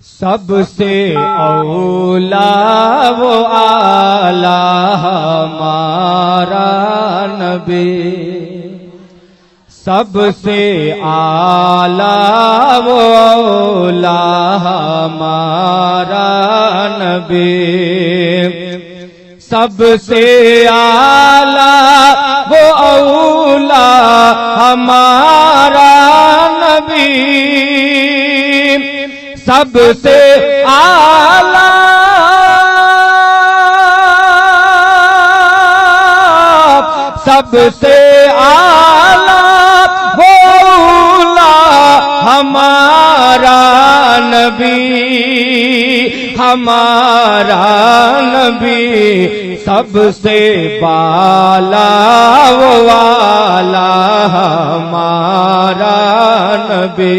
सबसे औला वो आला हमारा नबी, सबसे आला वो औला हमारा नबी, सबसे आला वो औला हमारा नबी, सबसे आला सबसे आला वो औला हमारा नबी, हमारा नबी, सबसे बाला वो वाला हमारा नबी,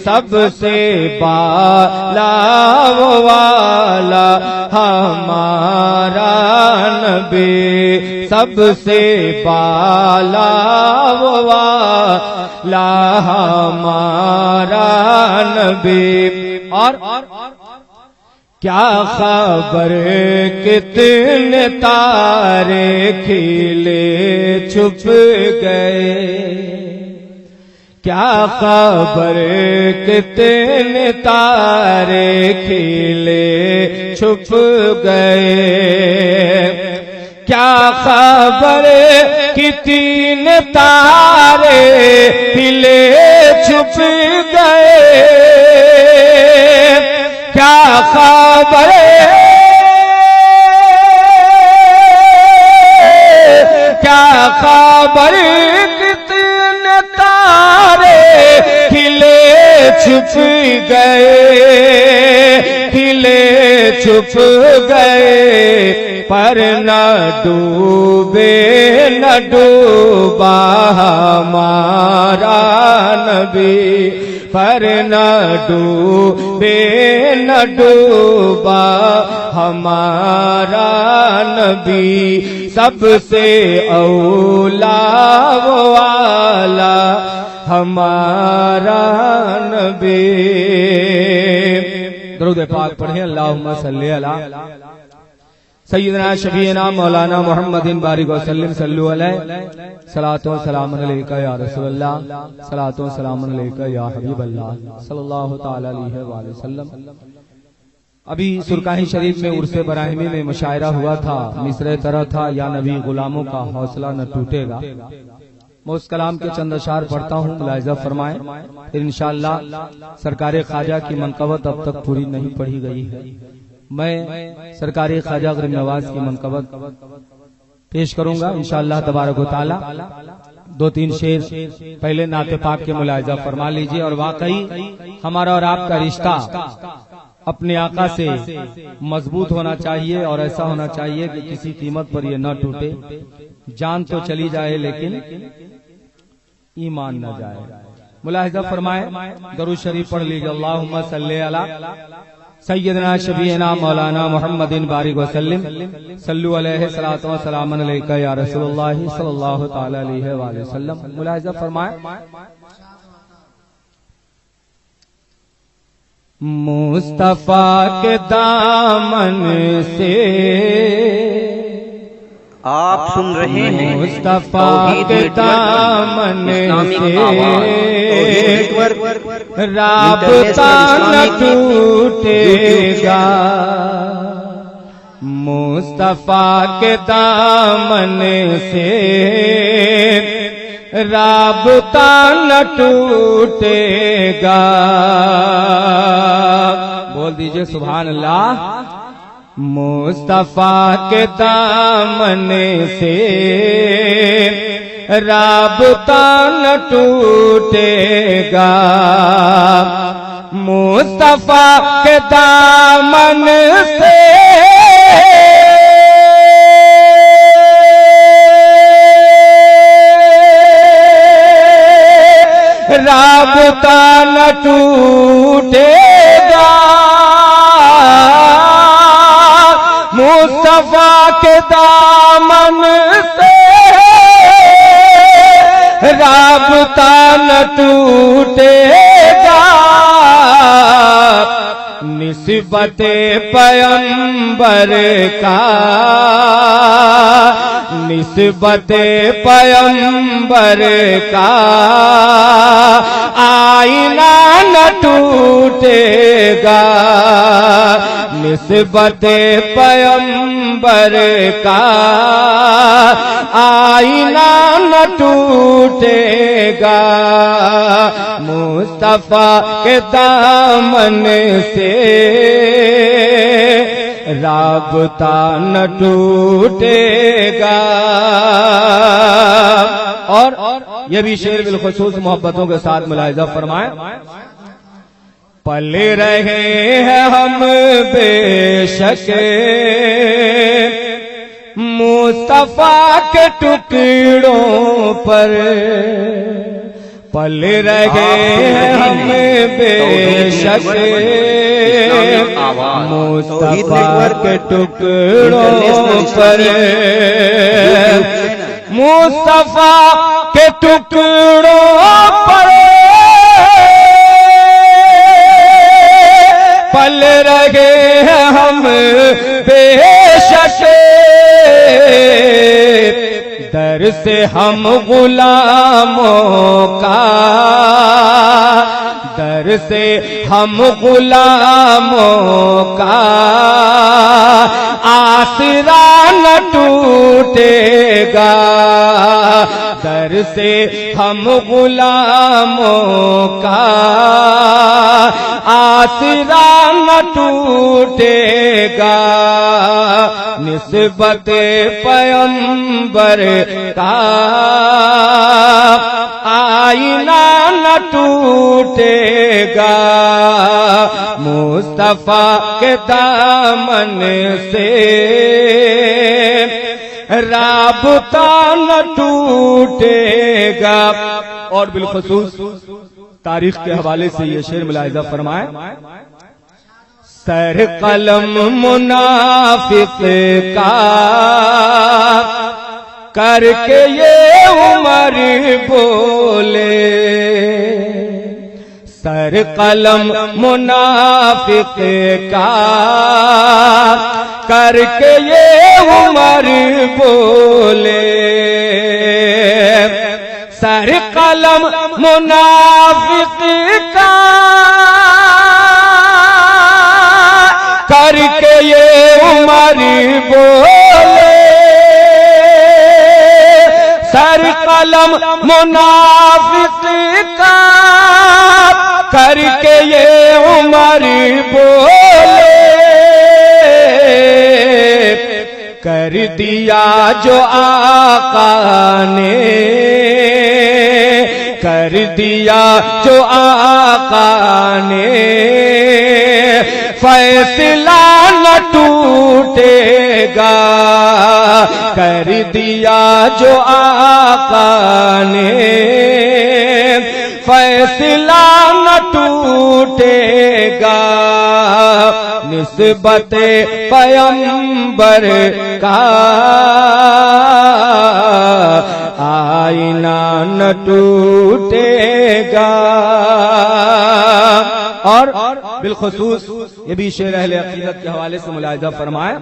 सबसे बाला वो वाला हमारा नबी, सबसे बाला वो वाला हमारा नबी। और क्या खबर कितने तारे खिले छुप गए, क्या खबर कितने तारे खिले छुप गए, क्या खबर कितने तारे खिले छुप गए, क्या खबर क्या खबर कितने तारे खिले छुप गए, खिले छुप गए, पर न डूबे न डूबा हमारा नबी, पर न डूबे न डूबा हमारा नबी, सबसे औला वो वाला हमारा नबी। दरूद पाक पढ़ें। अल्लाहुम्मा सल्ली अला सय्यदना शफीना मौलाना मुहम्मदिन बारिक वसल्लम सल्लु अलैहि, सलातो सलाम अलैका या रसूलल्लाह, सलातो सलाम अलैका या हबीबल्लाह सल्लल्लाहु तआला अलैहि वसल्लम। अभी सुरकाही शरीफ में उर्स बराहिमी में मुशायरा हुआ था, मिसरे तरह था या नबी गुलामों का हौसला न टूटेगा। मैं उस कलाम के चंद अशार पढ़ता हूँ, मुलाहिजा फरमाएं। फिर इंशाअल्लाह सरकारे ख्वाजा की मनकबत अब तक पूरी नहीं पढ़ी गई है। मैं सरकारी ख्वाजा गरीब नवाज की मनकबत पेश करूंगा इंशाअल्लाह तबारक व तआला। दो तीन शेर पहले नाते पाक के मुलाहिजा फरमा लीजिए। और वाकई हमारा और आपका रिश्ता अपने आका से मजबूत होना चाहिए और ऐसा होना चाहिए कि किसी कीमत पर यह न टूटे। जान तो चली जाए लेकिन ईमान न जाए। मुलाहिजा फरमाए, दरूद शरीफ पढ़ लीजिए। अल्लाहुम्मा सल्ली अला सय्यदना शफीना मौलाना मुहम्मदिन बारिक वसल्लम सल्लु अलैहि, सलातो व सलाम अलैका या रसूलल्लाह सल्लल्लाहु तआला अलैहि वसल्लम। मुलाहिजा फरमाए, मुस्तफा के दामन से आप सुन रहे हैं मुस्तफा के दामन से राबता न टूटेगा, मुस्तफा के दामन से राबता न टूटेगा। बोल दीजिए सुभान अल्लाह। मुस्तफा के दामन से राबता न टूटेगा, मुस्तफा के दामन से राबता न टूटेगा, मुस्तफा के दामन से राबता न टूटेगा। निस्बते पैगंबर का, निस्बते पैगंबर का आईना न टूटेगा, निस्बते पैगंबर का आईना न टूटेगा, मुस्तफा के दामन से राबता न टूटेगा। और ये भी शेर बिलखुसूस मोहब्बतों के साथ मुलाहिजा फरमाए। पल रहे हैं हम बेशक मुस्तफा के टुकड़ों पर, पल रहे हैं हम बेशक मुस्तफा के टुकड़ों पर, मुस्तफा के टुकड़ों पर पल रहे हैं हम बेशक, दर से हम गुलामों का, दर से हम गुलामों का आसरा न टूटेगा, दर से हम गुलामों का आसरा न टूटेगा, निस्बते पैगंबर का आईना न टूटेगा, मुस्तफा के दामन से राबता न टूटेगा। और बिलखुसूस तारीख के हवाले से ये शेर मुलाहिजा फरमाए। सर कलम मुनाफिक का करके ये उमर बोले, सर कलम मुनाफिक का करके ये उमर बोले, सर कलम मुनाफिक का करके ये उमर बोले, सर कलम मुनाफिक का करके ये उमर बोले, कर दिया जो आका ने, कर दिया जो आका ने फैसला न टूटेगा, कर दिया जो आका ने फैसला न टूटेगा, निस्बते पैगंबर का आईना न टूटेगा। और बिलखुसूस ये भी शेर अहले अकीदत के हवाले से मुलाहिजा फरमाए।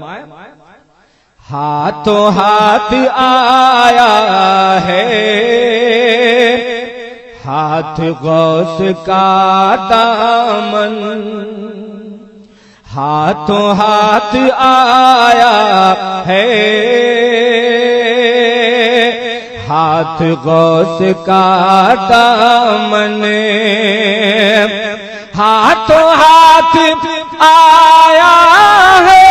हाथों हाथ आया है हाथ गौस का दामन, हाथों हाथ आया है हाथ गौस का दामन, हाथों हाथ आया है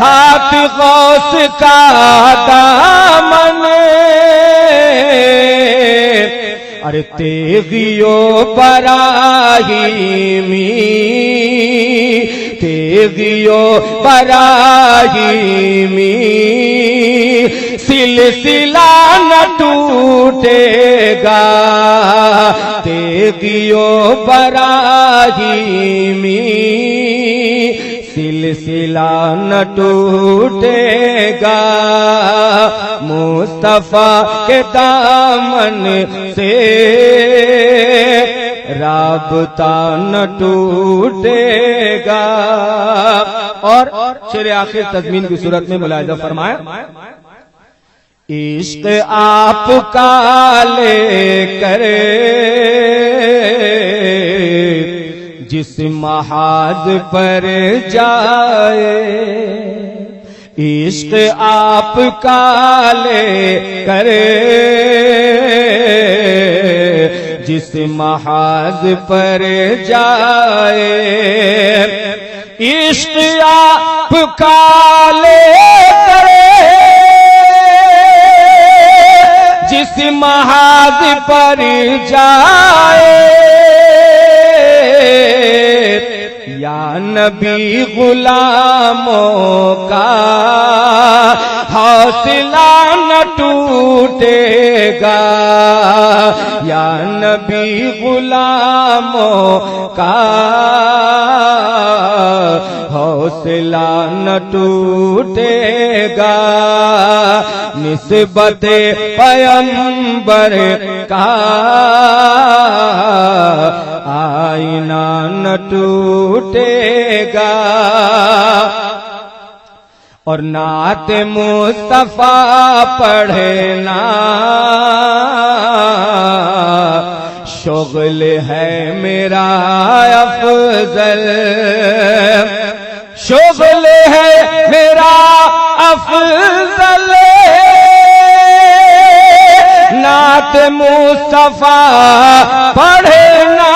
हाथ गौस का दामन, अरे तेगियो बराहिमी तेगियो बराहिमी सिलसिला न टूटेगा, तेगियो बराहिमी सिलसिला न टूटेगा, मुस्तफा के दामन से राबता न टूटेगा। और शेर आखिर तज़मीन की सूरत में मुलाहिज़ा फरमाया, इश्क आपका लेकर जिस महाज पर जाए, इश्क आपका लेकर जिस महाज पर जाए, इश्क आपका लेकर जिस महाज पर जाए, या नबी गुलामों का हौसला न टूटेगा, या नबी गुलामों का हौसला न टूटेगा। निस्बते पैगंबर का आईना न टूटेगा। और नात मुस्तफा पढ़ना शुग़ल है मेरा अफ़ज़ल, शुग़ल है मेरा अफ़ज़ल। नात मुस्तफा पढ़ना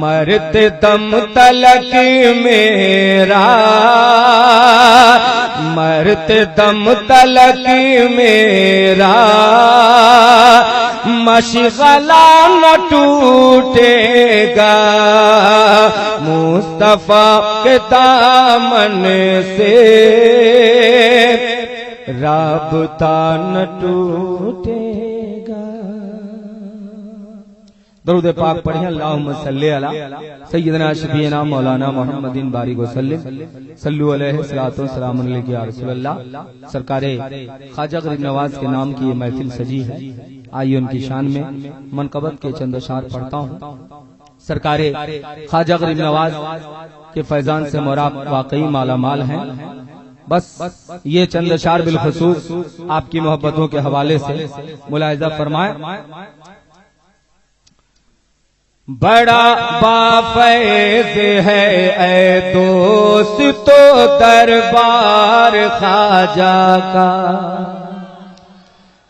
मरते दम तलक मेरा, मरते दम तलक मेरा मशग़ला न टूटेगा। मुस्तफा के दामन से राबता न टूटेगा। दरूद पाक पढ़िए, अल्लाहुम्मा सल्ली अला सय्यिदना शफीना मौलाना मुहम्मदिन बारिक वसल्लम सल्लु अलैहि सलातो सलामुन अलैहि या रसूलल्लाह। सरकारे ख्वाजा गरीब नवाज के नाम की ये महफिल सजी है। आइए उनकी शान में मनक़बत के चंद अशार पढ़ता हूँ। सरकारे ख्वाजा गरीब नवाज के फैजान से मोराब वाकई माला माल हैं। बस ये चंद अशार बिलखुसूस आपकी मोहब्बतों के हवाले से मुलाहिज़ा फरमाए। बड़ा बाफैज़ है ऐ दोस्त तो दरबार ख्वाजा का,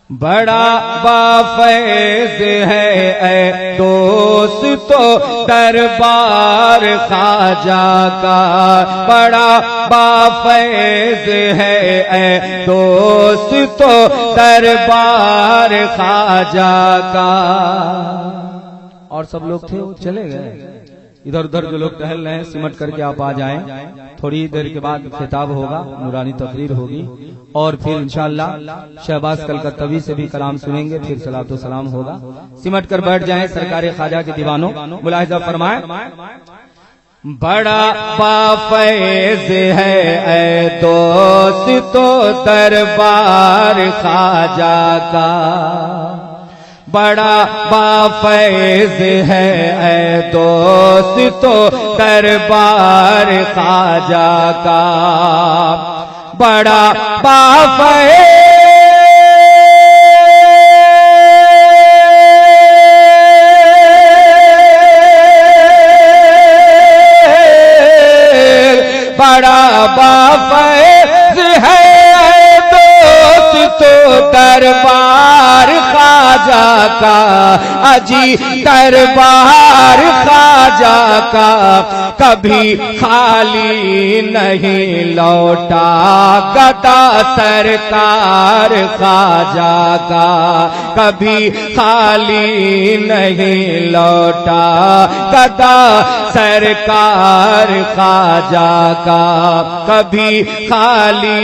बड़ा बाफैज़ है ऐ दोस्त तो दरबार ख्वाजा का, बड़ा बाफैज़ है ऐ दोस्त तो दरबार ख्वाजा का। और सब लोग थे वो चले गए। इधर उधर जो लोग टहल रहे हैं सिमट करके आप आ जाएं। थोड़ी देर के बाद खिताब होगा, नूरानी तकरीर होगी और फिर इंशाअल्लाह शहबाज कलकत्तवी से भी कलाम सुनेंगे, फिर सलातो सलाम होगा। सिमट कर बैठ जाएं सरकारे ख्वाजा के दीवानों। मुलाहिज़ा फरमाएं, बड़ा बाफैज़ है ऐ दोस्त तो दरबार ख्वाजा का, बड़ा बाफैज़ है ऐ दोस्त तो दरबार ख्वाजा का, बड़ा बाफैज़ बड़ा बाफैज़ है दोस्त तो दरबार ख्वाजा का, अजी दरबार ख्वाजा का कभी खाली नहीं लौटा, गदा सरकार ख्वाजा का कभी खाली नहीं लौटा, गदा सरकार ख्वाजा का कभी खाली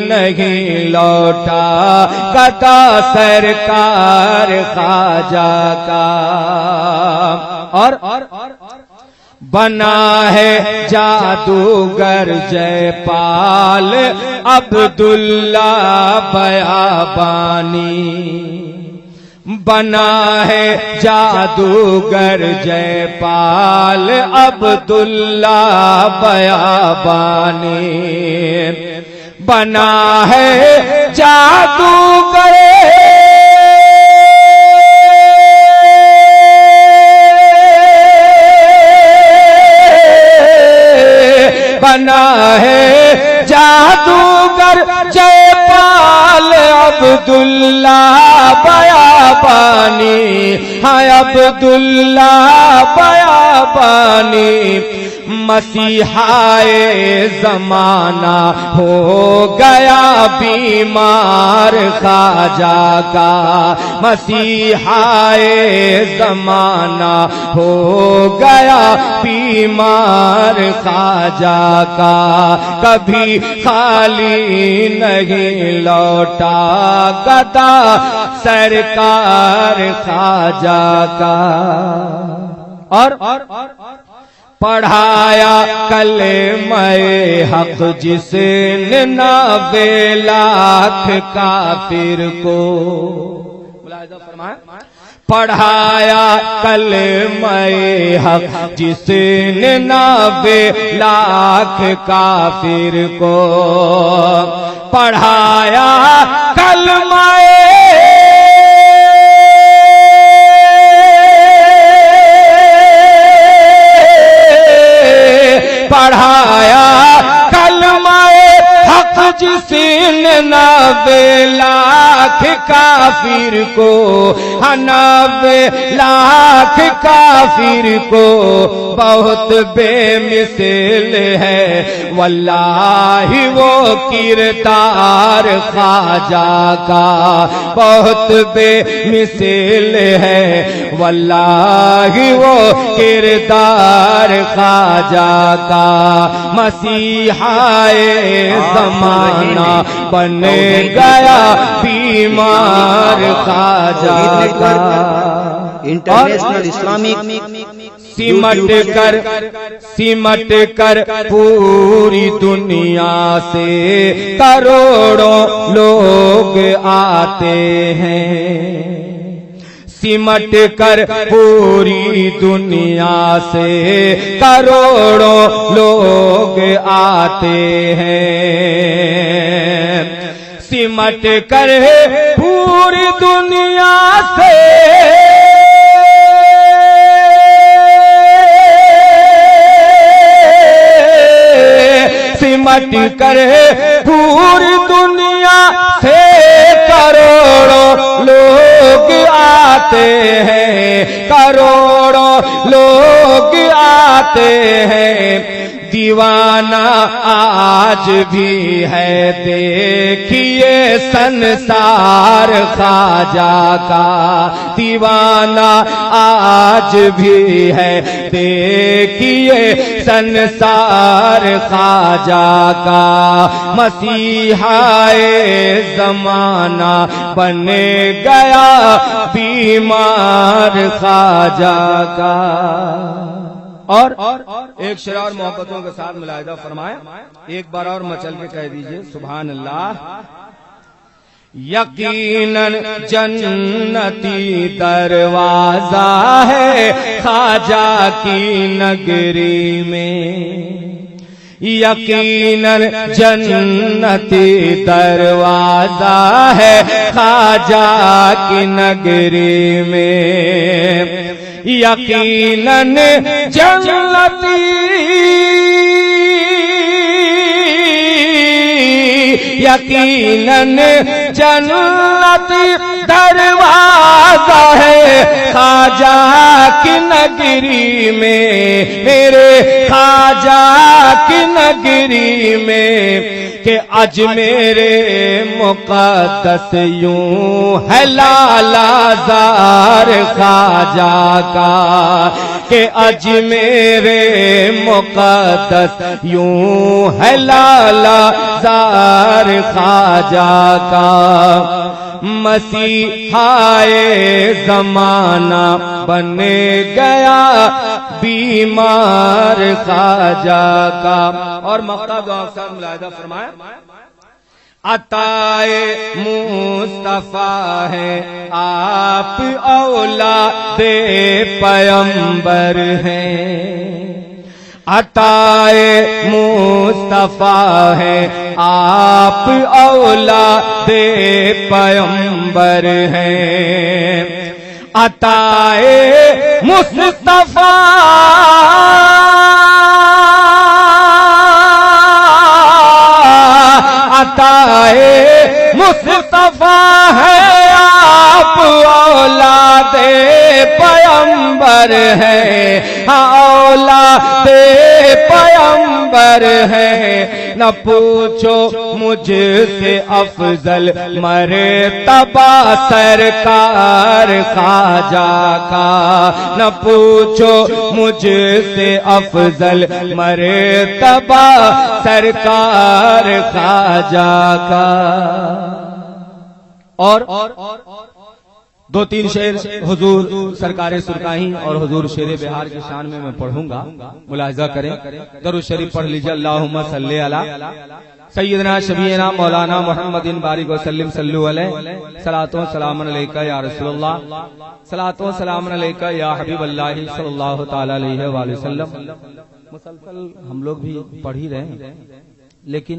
नहीं लौटा, गदा सरकार ख्वाजा का। और बना है जादूगर जयपाल अब्दुल्ला बयाबानी, बना है जादूगर जयपाल अब्दुल्ला बयाबानी, बना है जादूगर बना है जादूगर जयपाल अब्दुल्ला बयाबानी, हाँ अब्दुल्ला बयाबानी। मसीहाए जमाना हो गया बीमार ख्वाजा का, मसीहाए जमाना हो गया बीमार ख्वाजा का। कभी खाली नहीं लौटा गदा सरकार ख्वाजा का। और पढ़ाया कलेमाए हक जिसने 90 लाख काफिर को, पढ़ाया कलेमाए हक जिसने 90 लाख काफिर को, पढ़ाया कलेमाए पढ़ाया कलमाए हक जिसने 90 लाख काफिर को, 90 लाख काफिर को। बहुत बेमिसाल है वल्लाही वो किरदार ख्वाजा का, बहुत बेमिसाल है वल्लाही वो किरदार ख्वाजा का। मसीहाए जमाना बन गया बीमार ख्वाजा का। इंटरनेशनल इस्लामिक सिमट कर पूरी दुनिया से करोड़ों लोग आते हैं, सिमट कर पूरी दुनिया से करोड़ों लोग आते हैं, सिमट कर पूरी दुनिया से सिमट कर पूरी दुनिया से करोड़ों लोग आते हैं, करोड़ों लोग आते हैं। दीवाना आज भी है देखिए संसार ख्वाजा का, दीवाना आज भी है देखिए संसार ख्वाजा का। मसीहाए जमाना बन गया बीमार ख्वाजा का। और एक शेर और मोहब्बतों के साथ मुलाहिदा फरमाएं, एक बार और मचल के कह दीजिए सुभान अल्लाह। यकीनन जन्नती दरवाजा है ख्वाजा की नगरी में, यकीनन जन्नती दरवाजा है ख्वाजा की नगरी में, यकीनन जन्नती यकीनन जन्नती दरवाजा है ख्वाजा की नगरी में, मेरे ख्वाजा की नगरी में। कि अज मेरे मुक़द्दस यूं है लालाज़ार ख्वाजा का, कि अज मेरे मुक़द्दस यूं है लालाज़ार ख्वाजा का। मसीहाए जमाना बन गया बीमार ख्वाजा का। और मक्ता दुआ के साथ मुलाहिदा फरमाया, अताए मुस्तफा है आप औलादे पैगंबर हैं। अताए मुस्तफा है आप औलादे पैगंबर हैं। अताए मुस्तफा अताए मुस्तफा है आप औलादे पैगंबर है। औलादे पैगंबर है। न पूछो मुझसे अफजल मर्तबा सरकार ख्वाजा का। न पूछो मुझसे अफजल मर्तबा सरकार ख्वाजा का। और दो तीन शेर हुजूर सरकारे सुरकाही और हुजूर शेरे बिहार की शान में मैं पढ़ूंगा, मुलाहिजा करें। दरूद शरीफ पढ़ लीजिए। अल्लाहुम्मा सल्ली अला सय्यदना शबीना मौलाना मुहम्मदिन बारिक वसल्लिम सल्लु अलैहि सलातो सलामन अलैका या रसूलुल्लाह सलातो सलामन अलैका या हबीबल्लाह सल्लल्लाहु तआला अलैहि वसल्लम। मुसलसल हम लोग भी पढ़ ही रहे हैं, लेकिन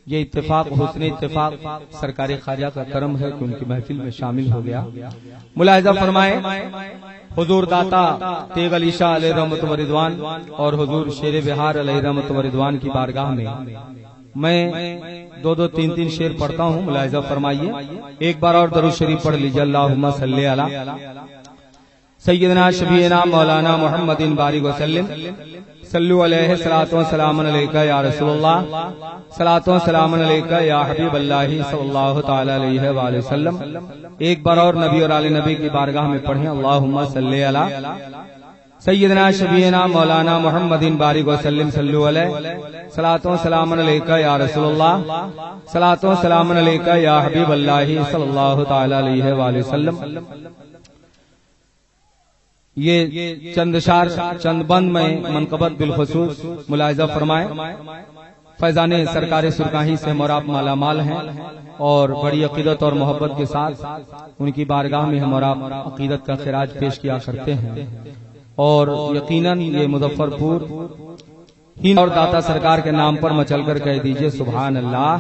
ये इत्तेफाक हुस्न इत्तेफाक सरकारी ख्वाजा का करम है कि उनकी महफिल में शामिल हो गया। मुलाहिजा फरमाए हुजूर दाता तेग अली शाह अलैहि रहमत व रिदवान और हुजूर शेर बिहार अलैहि रहमत व रिदवान की बारगाह में मैं दो दो तीन तीन शेर पढ़ता हूँ। मुलाहिजा फरमाइए। एक बार और दरूद शरीफ पढ़ लीजिए। अल्लाहुम्मा सल्ली अला सय्यदना शबीना मौलाना मुहम्मदिन बारिक वसल्लिम सल्लु अलैहि सलातो सलामन अलैका या रसूलुल्लाह सलातो सलामन अलैका या हबीबल्लाह सल्लल्लाहु तआला अलैहि वसल्लम। एक बार और नबी और आले नबी की बारगाह में पढ़ें। अल्लाहुम्मा सल्ली अला सय्यदना शबीना मौलाना मुहम्मदिन बारिक वसल्लिम सल्लु अलैहि सलातो सलामन अलैका या रसूलुल्लाह सलातो सलामन अलैका या हबीबल्लाह सल्लल्लाहु तआला अलैहि वसल्लम। ये चंद शार चंद बंद में मनकबत बिलखुसूस मुलाहिजा फरमाए। फैजाने सरकार सुरकाही से मोराब माला माल हैं और बड़ी अकीदत और मोहब्बत के साथ उनकी बारगाह में हम और आप अकीदत का खिराज पेश किया करते हैं। और यकीनन ये मुजफ्फरपुर हिंद और दाता सरकार के नाम पर मचलकर कह दीजिए सुभान अल्लाह।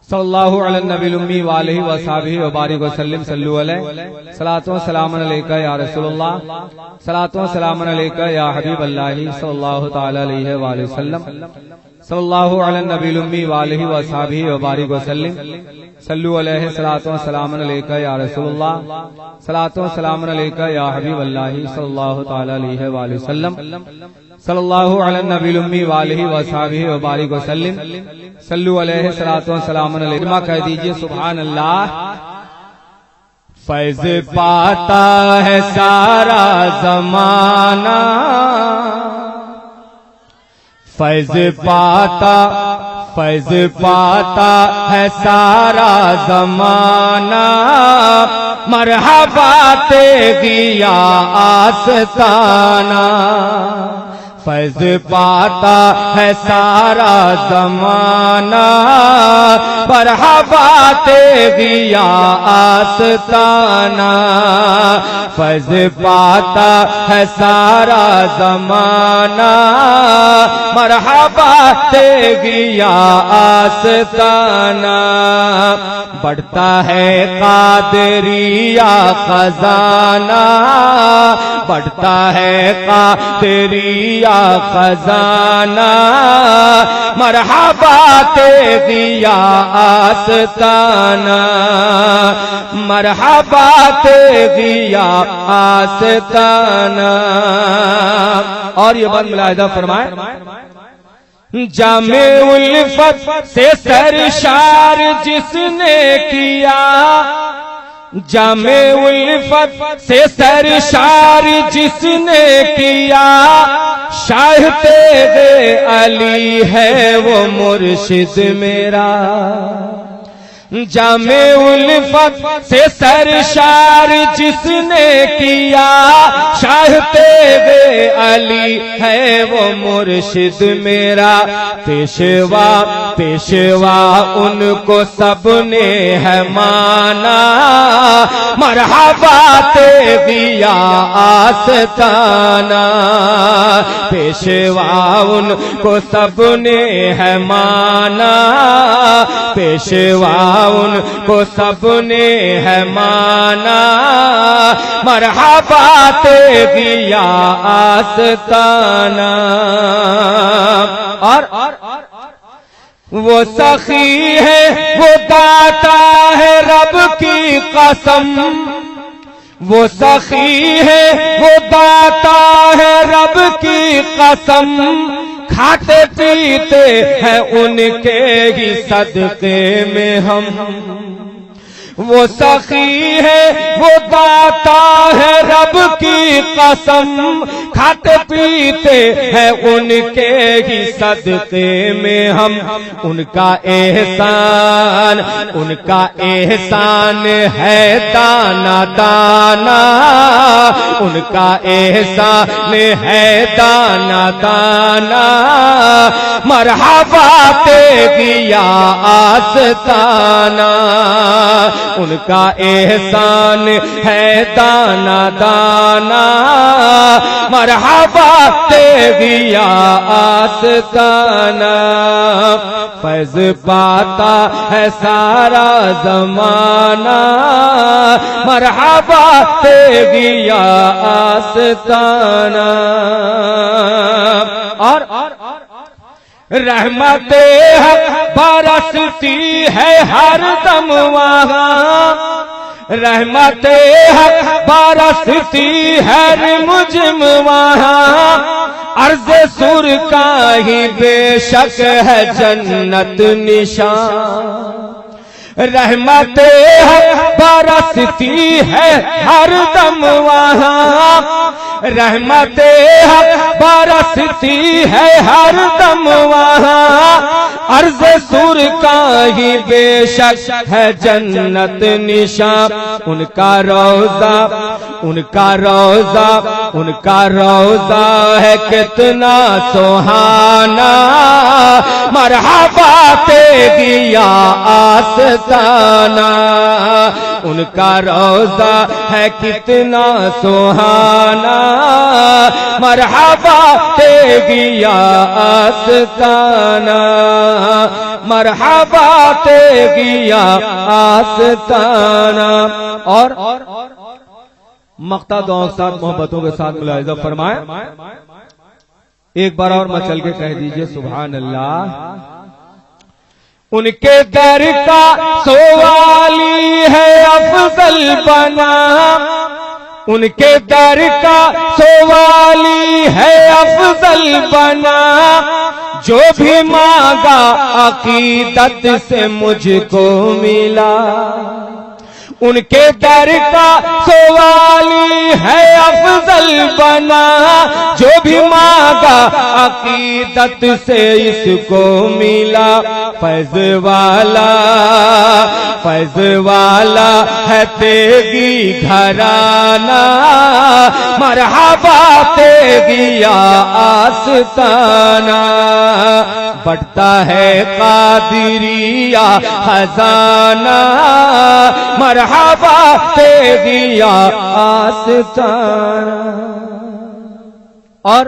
सल्लल्लाहु अला नबी उम्मी व आलिहि व सहाबिहि व बारिक वसल्लम सल्लु अलैहि सलातो सलामन अलैका या रसूलुल्लाह सलातो सलामन अलैका या हबीबल्लाह सल्लल्लाहु तआला अलैहि व वसल्लम। सल्लल्लाहु अला नबी उम्मी व आलिहि व सहाबिहि व बारिक वसल्लम सल्लु अलैहि सलातो सलामन अलैका या रसूलुल्लाह सलातो सलामन अलैका या हबीबल्लाह सल्लल्लाहु तआला अलैहि व वसल्लम। सल्लल्लाहु अला नबी उम्मी व आलिहि व सहाबिहि व बारिक वसल्लम सल्लु अलैहि सलातो सलामन अलैका। कह दीजिए सुभान अल्लाह। फैज़ पाता है सारा ज़माना, फैज़ पाता है सारा ज़माना। मरहबा तेगिया आस्ताना। फैज़ पाता है सारा ज़माना। मरहबा तेगिया आस्ताना। फैज़ पाता है सारा ज़माना। मरहबा तेगिया आस्ताना। बढ़ता है कादरिया खजाना, बढ़ता है कादरिया खजाना। मरहबा तेगिया आस्ताना। मरहबा तेगिया आस्ताना। और ये बंद मुलाहिजा फरमाए। जामे उल्फत से सरशार जिसने किया, जामे उल्फत से सरशार जिसने किया। शाह तेरे अली है वो मुर्शिद मेरा। जामे उल्फत से सरशार जिसने किया, चाहते वे अली है वो मुर्शिद मेरा। पेशवा पेशवा उनको सबने है माना, मरहबा तेगिया आस्ताना। पेशवा उनको सबने है माना, पेशवा उनको सबने है माना, मरहबा तेगिया आस्ताना। और वो सखी है वो दाता है रब की कसम, वो सखी है वो दाता है रब की कसम। खाते पीते हैं उनके ही सदके में हम। वो सखी है वो दाता है रब की कसम, खाते पीते हैं उनके ही सदके में हम। उनका एहसान है दाना दाना, उनका एहसान है दाना दाना, मरहबा तेगिया आस्ताना। उनका एहसान है दाना दाना, मरहबा तेगिया आस्ताना। फैज पाता है सारा जमाना, मरहबा तेगिया आस्ताना। और रहमते हक बरसती है हर दम वहाँ, रहमते हक बरसती है मुझम वहाँ। अर्ज़ सुर का ही बेशक है जन्नत निशान, रहमते हक बरसती है हर दम वहाँ। रहमते हक बरसती है हर दम वहाँ। अर्ज़ सुर का ही बेशक है जन्नत निशान। उनका रोज़ा उनका रोज़ा उनका रोज़ा है कितना सुहाना, मरहबा तेगिया आस्ताना। उनका रोज़ा है कितना सुहाना, मरहबा तेगिया आस्ताना, मरहबा तेगिया आस्ताना। और मक्ता दुआओं के साथ मोहब्बतों के साथ मुलाहिज़ा फरमाए। एक बार और मचल के कह दीजिए सुभान अल्लाह। उनके दर का सवाली है अफजल बना, उनके दर का सवाली है अफजल बना। जो भी मांगा अकीदत से मुझको मिला, उनके दर का सवाली है अफजल बना। जो भी मांगा अकीदत से इसको मिला। फैज़ वाला है तेगी घराना, मरहबा तेगिया आस्ताना। बढ़ता है कादिरिया खजाना, मरहबा तेगिया आस्ताना। और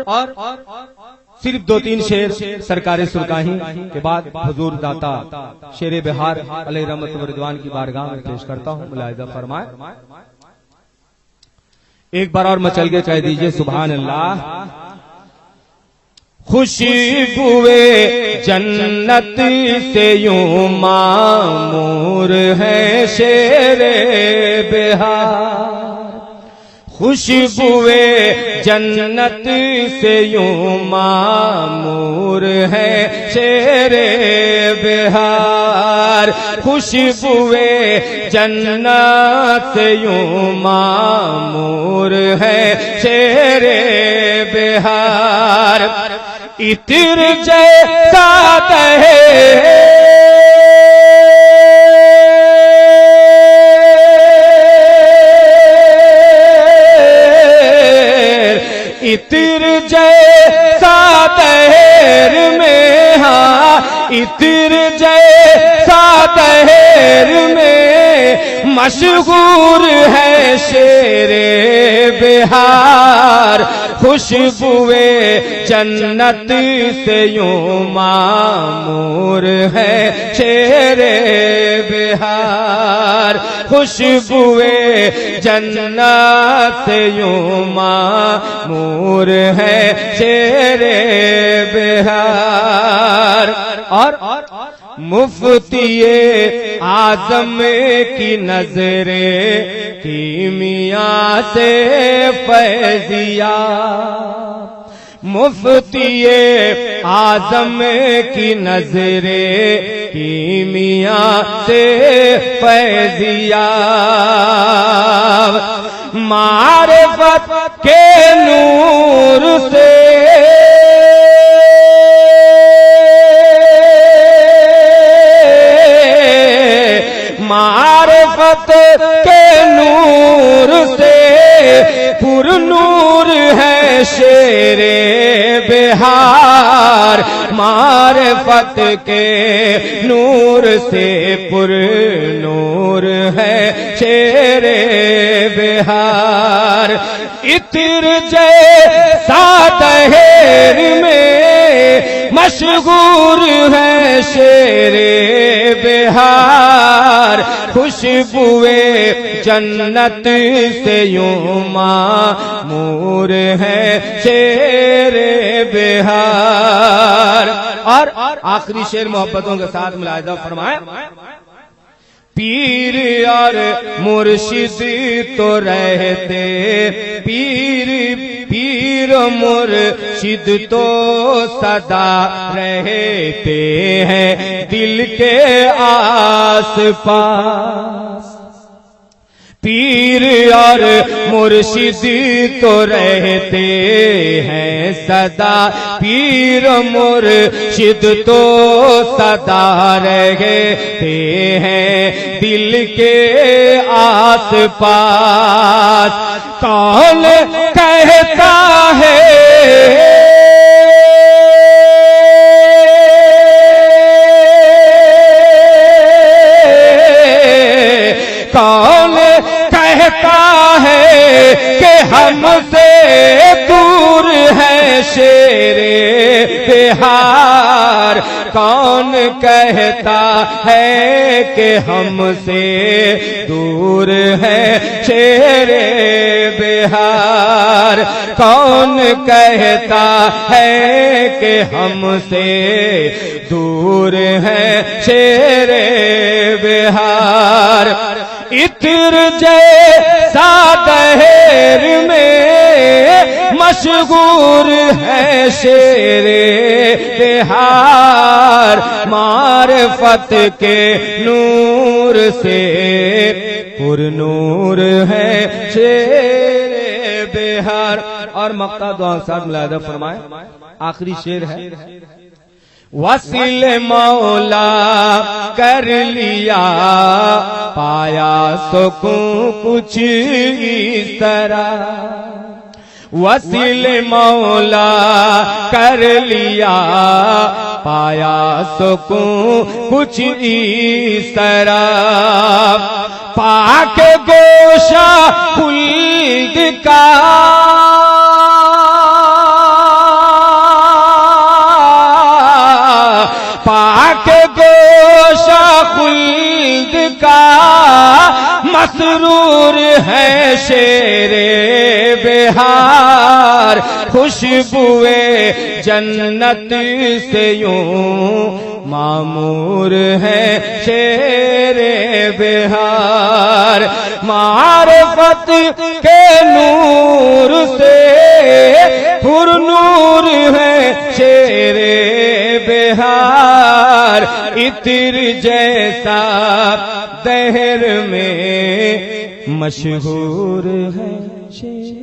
सिर्फ 2-3 शेर सरकारी सुरकाही के बाद हुजूर दाता शेर बिहार अलैहि रहमत व रिदवान की बारगाह में पेश करता हूँ, मुलाहिज़ा फरमाए। एक बार और मचल के कह दीजिए सुभान अल्लाह। खुशबुए जन्नत से यूं मामूर है शेरे बिहार, खुशबुए जन्नत से यूं मामूर है शेरे बिहार। खुशबुए जन्नत से यूं मामूर है शेरे बिहार। इत्र जैसा दहे इत्र जैसा दहर में, हाँ इत्र जैसा दहर में मशहूर है शेरे बिहार। खुशबुए जन्नत से यूं मामूर है शेरे बिहार। खुशबुए जन्नत से यूं मामूर है शेरे बिहार। और मुफ्तिये आज़म की नजरे कीमिया से फैज़िया। मुफ्तिये आज़म की नजरे कीमिया से फैज़िया। मारिफत के नूर से मारिफत के नूर से पुरनूर है शेरे बिहार। मारिफत के नूर से पुरनूर है शेरे बिहार। इत्र जैसा दहर में मशहूर है शेरे बिहार। खुशबुए जन्नत से यूं मामूर है शेरे बिहार। और आखिरी शेर मोहब्बतों के साथ मुलाहिजा फरमाए। पीर और मुर्शिद तो रहते, पीर मुर्शिद तो सदा रहते हैं दिल के आस पास। पीर और मुर्शिद तो रहते हैं सदा, पीर मुर्शिद तो सदा रहते हैं दिल के आस पास। कौन कहता है कौन कहता है कि हमसे दूर है शेरे बिहार। कौन कहता है कि हमसे दूर है शेरे बिहार। कौन कहता है कि हमसे दूर है शेरे बिहार। इत्र जैसा दहर में मशहूर है शेरे बिहार। मारिफत के नूर से पुरनूर है शेरे बिहार। और मक्ता दुआ साथ मुलाहिजा फरमाए। आखिरी शेर है। वसील मौला कर लिया पाया सुकून कुछ इस तरह। वसील मौला कर लिया पाया सुकून कुछ इस तरह। पाक गोशा खुल्द का पाक गोशा खुल्द का मसरूर है शेरे बिहार। खुशबुए जन्नत से यूं मामूर है शेरे बिहार। मारिफत के नूर से पुरनूर है शेरे बिहार। इत्र जैसा दहर में मशहूर है शेर